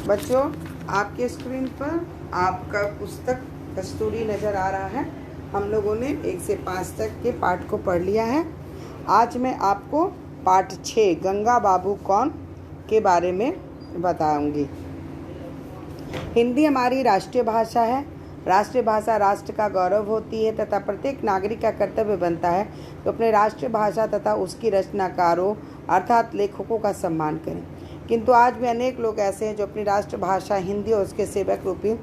बच्चों, आपके स्क्रीन पर आपका पुस्तक कस्तूरी नज़र आ रहा है। हम लोगों ने 1 से 5 तक के पाठ को पढ़ लिया है। आज मैं आपको पाठ 6 गंगा बाबू कौन के बारे में बताऊंगी। हिंदी हमारी राष्ट्रीय भाषा है। राष्ट्रीय भाषा राष्ट्र का गौरव होती है तथा प्रत्येक नागरिक का कर्तव्य बनता है कि अपने राष्ट्रीय भाषा तथा उसकी रचनाकारों अर्थात लेखकों का सम्मान करें। किंतु आज भी अनेक लोग ऐसे हैं जो अपनी राष्ट्रभाषा हिंदी और उसके सेवक रूपी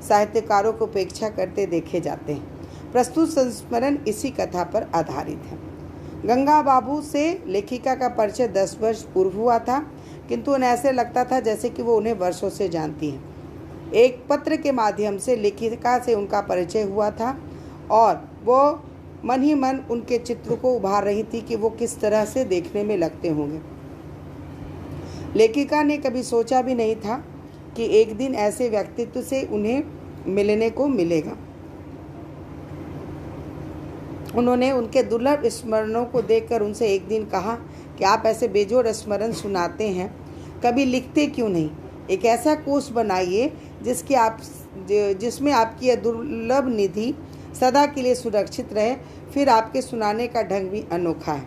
साहित्यकारों को उपेक्षा करते देखे जाते हैं। प्रस्तुत संस्मरण इसी कथा पर आधारित है। गंगा बाबू से लेखिका का परिचय 10 वर्ष पूर्व हुआ था, किंतु उन्हें ऐसे लगता था जैसे कि वो उन्हें वर्षों से जानती है। एक पत्र के माध्यम से लेखिका से उनका परिचय हुआ था और वो मन ही मन उनके चित्र को उभार रही थी कि वो किस तरह से देखने में लगते होंगे। लेखिका ने कभी सोचा भी नहीं था कि एक दिन ऐसे व्यक्तित्व से उन्हें मिलने को मिलेगा। उन्होंने उनके दुर्लभ स्मरणों को देखकर उनसे एक दिन कहा कि आप ऐसे बेजोड़ स्मरण सुनाते हैं, कभी लिखते क्यों नहीं? एक ऐसा कोष बनाइए जिसमें आपकी यह दुर्लभ निधि सदा के लिए सुरक्षित रहे। फिर आपके सुनाने का ढंग भी अनोखा है।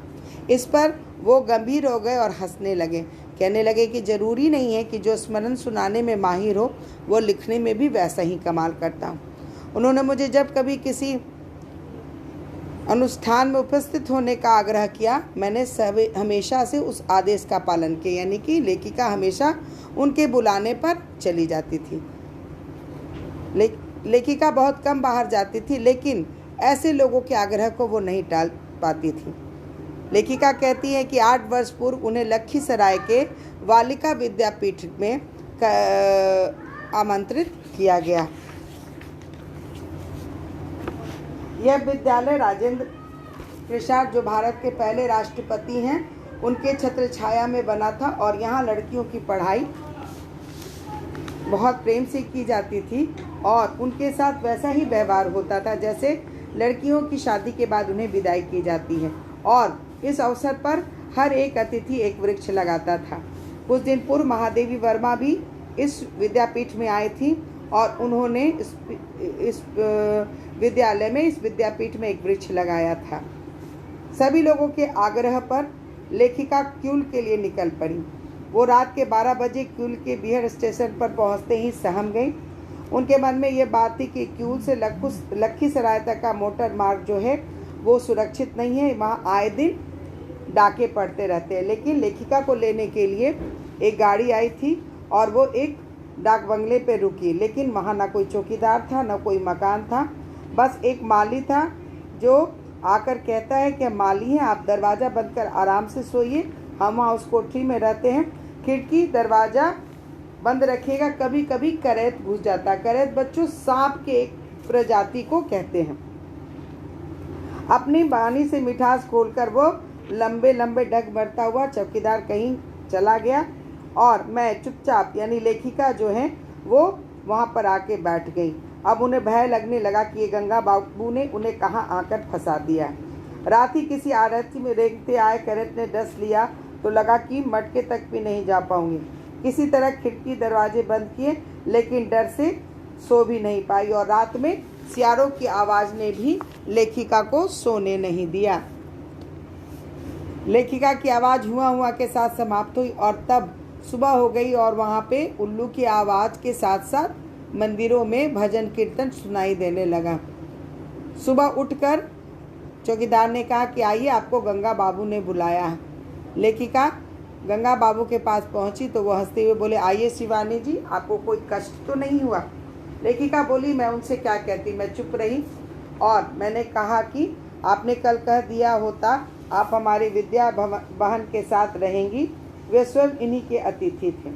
इस पर वो गंभीर हो गए और हंसने लगे। कहने लगे कि जरूरी नहीं है कि जो स्मरण सुनाने में माहिर हो वो लिखने में भी वैसा ही कमाल करता हूँ। उन्होंने मुझे जब कभी किसी अनुष्ठान में उपस्थित होने का आग्रह किया, मैंने हमेशा से उस आदेश का पालन किया, यानी कि लेखिका हमेशा उनके बुलाने पर चली जाती थी। लेखिका बहुत कम बाहर जाती थी, लेकिन ऐसे लोगों के आग्रह को वो नहीं टाल पाती थी। लेखिका कहती है कि 8 वर्ष पूर्व उन्हें लखीसराय के बालिका विद्यापीठ में आमंत्रित किया गया। यह विद्यालय राजेंद्र प्रसाद, जो भारत के पहले राष्ट्रपति हैं, उनके छत्र छाया में बना था और यहाँ लड़कियों की पढ़ाई बहुत प्रेम से की जाती थी और उनके साथ वैसा ही व्यवहार होता था जैसे लड़कियों की शादी के बाद उन्हें विदाई की जाती है। और इस अवसर पर हर एक अतिथि एक वृक्ष लगाता था। कुछ दिन पूर्व महादेवी वर्मा भी इस विद्यापीठ में आई थी और उन्होंने इस विद्यापीठ में एक वृक्ष लगाया था। सभी लोगों के आग्रह पर लेखिका क्यूल के लिए निकल पड़ी। वो रात के 12 बजे क्यूल के बिहड़ स्टेशन पर पहुंचते ही सहम गई। उनके मन में ये बात थी कि क्यूल से लखीसराय तक का मोटर मार्ग जो है वो सुरक्षित नहीं है, वहाँ आए दिन डाके पड़ते रहते हैं। लेकिन लेखिका को लेने के लिए एक गाड़ी आई थी और वो एक डाक बंगले पे रुकी, लेकिन वहाँ ना कोई चौकीदार था, ना कोई मकान था, बस एक माली था जो आकर कहता है कि माली हैं, आप दरवाज़ा बंद कर आराम से सोइए, हम वहाँ उस कोठरी में रहते हैं, खिड़की दरवाज़ा बंद रखिएगा, कभी कभी करैत घुस जाता। करैत बच्चों सांप के एक प्रजाति को कहते हैं। अपनी बानी से मिठास खोलकर वो लंबे लंबे डग भरता हुआ चौकीदार कहीं चला गया और मैं चुपचाप, यानी लेखिका जो है वो वहाँ पर आके बैठ गई। अब उन्हें भय लगने लगा कि ये गंगा बाबू ने उन्हें कहाँ आकर फंसा दिया। रात ही किसी आरती में रेंगते आए करैत ने डस लिया तो लगा कि मटके तक भी नहीं जा पाऊंगी। किसी तरह खिड़की दरवाजे बंद किए, लेकिन डर से सो भी नहीं पाई और रात में सियारों की आवाज़ ने भी लेखिका को सोने नहीं दिया। लेखिका की आवाज़ हुआ के साथ समाप्त हुई और तब सुबह हो गई और वहाँ पे उल्लू की आवाज़ के साथ साथ मंदिरों में भजन कीर्तन सुनाई देने लगा। सुबह उठकर चौकीदार ने कहा कि आइए, आपको गंगा बाबू ने बुलाया है। लेखिका गंगा बाबू के पास पहुंची तो वो हंसते हुए बोले, आइए शिवानी जी, आपको कोई कष्ट तो नहीं हुआ? लेखिका बोली, मैं उनसे क्या कहती, मैं चुप रही और मैंने कहा कि आपने कल कह दिया होता आप हमारी विद्या बहन के साथ रहेंगी। वे स्वयं इन्हीं के अतिथि थे।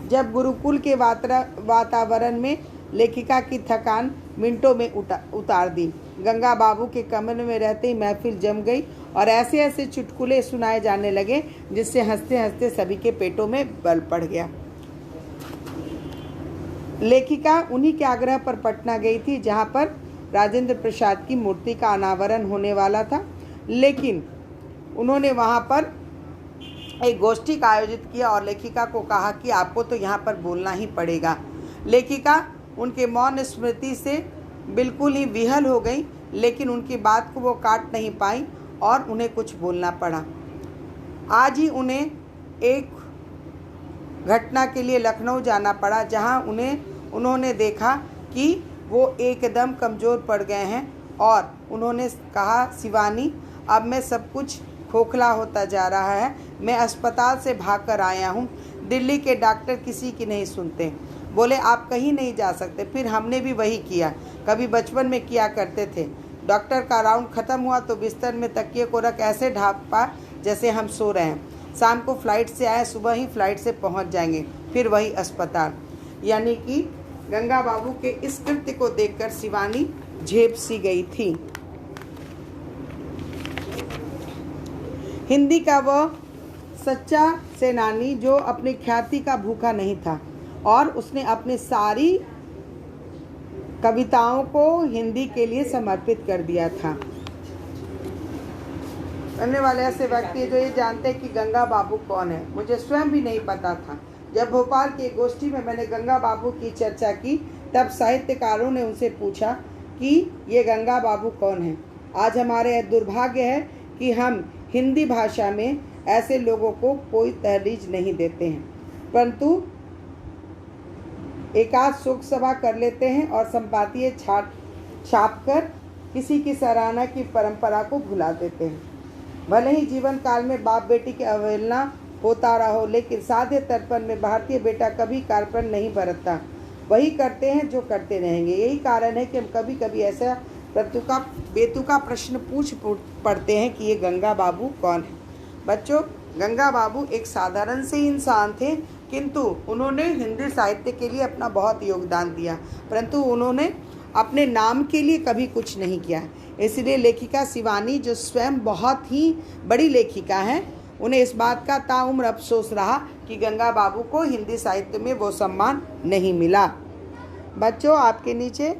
जब गुरुकुल के वातावरण में लेखिका की थकान मिनटों में उतार दी। गंगा बाबू के कमरे में रहते ही महफिल जम गई और ऐसे ऐसे चुटकुले सुनाए जाने लगे जिससे हंसते हंसते सभी के पेटों में बल पड़ गया। लेखिका उन्हीं के आग्रह पर पटना गई थी जहाँ पर राजेंद्र प्रसाद की मूर्ति का अनावरण होने वाला था, लेकिन उन्होंने वहाँ पर एक गोष्ठी का आयोजित किया और लेखिका को कहा कि आपको तो यहाँ पर बोलना ही पड़ेगा। लेखिका उनके मौन स्मृति से बिल्कुल ही विहल हो गई, लेकिन उनकी बात को वो काट नहीं पाई और उन्हें कुछ बोलना पड़ा। आज ही उन्हें एक घटना के लिए लखनऊ जाना पड़ा, जहाँ उन्होंने देखा कि वो एकदम कमज़ोर पड़ गए हैं और उन्होंने कहा, शिवानी, अब मैं सब कुछ खोखला होता जा रहा है। मैं अस्पताल से भागकर आया हूँ। दिल्ली के डॉक्टर किसी की नहीं सुनते। बोले, आप कहीं नहीं जा सकते। फिर हमने भी वही किया, कभी बचपन में किया करते थे। डॉक्टर का राउंड ख़त्म हुआ तो बिस्तर में तकिए को रख ऐसे ढाँपा जैसे हम सो रहे हैं। शाम को फ्लाइट से आए, सुबह ही फ्लाइट से पहुँच जाएंगे, फिर वही अस्पताल। यानी कि गंगा बाबू के इस कृत्य को देखकर शिवानी झेप सी गई थी। हिंदी का वह सच्चा सेनानी जो अपनी ख्याति का भूखा नहीं था और उसने अपनी सारी कविताओं को हिंदी के लिए समर्पित कर दिया था। पढ़ने वाले ऐसे व्यक्ति जो ये जानते हैं कि गंगा बाबू कौन है। मुझे स्वयं भी नहीं पता था। जब भोपाल की गोष्ठी में मैंने गंगा बाबू की चर्चा की, तब साहित्यकारों ने उनसे पूछा कि ये गंगा बाबू कौन है। आज हमारे दुर्भाग्य है कि हम हिंदी भाषा में ऐसे लोगों को कोई तहरीज नहीं देते हैं, परंतु एकाध शोक सभा कर लेते हैं और संपादकीय छाप कर किसी की सराहना की परंपरा को भुला देते हैं। भले ही जीवन काल में बाप बेटी की अवहेलना होता रहा हो, लेकिन साधे तर्पण में भारतीय बेटा कभी कार्पण नहीं बरतता। वही करते हैं जो करते रहेंगे। यही कारण है कि हम कभी कभी ऐसा बेतुका प्रश्न पूछ पड़ते हैं कि ये गंगा बाबू कौन है। बच्चों, गंगा बाबू एक साधारण से इंसान थे, किंतु उन्होंने हिंदी साहित्य के लिए अपना बहुत योगदान दिया, परंतु उन्होंने अपने नाम के लिए कभी कुछ नहीं किया। इसलिए लेखिका शिवानी, जो स्वयं बहुत ही बड़ी लेखिका हैं, उन्हें इस बात का ताउम्र अफसोस रहा कि गंगा बाबू को हिंदी साहित्य में वो सम्मान नहीं मिला। बच्चों, आपके नीचे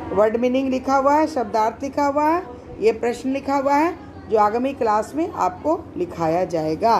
वर्ड मीनिंग लिखा हुआ है, शब्दार्थ लिखा हुआ है, ये प्रश्न लिखा हुआ है जो आगामी क्लास में आपको लिखाया जाएगा।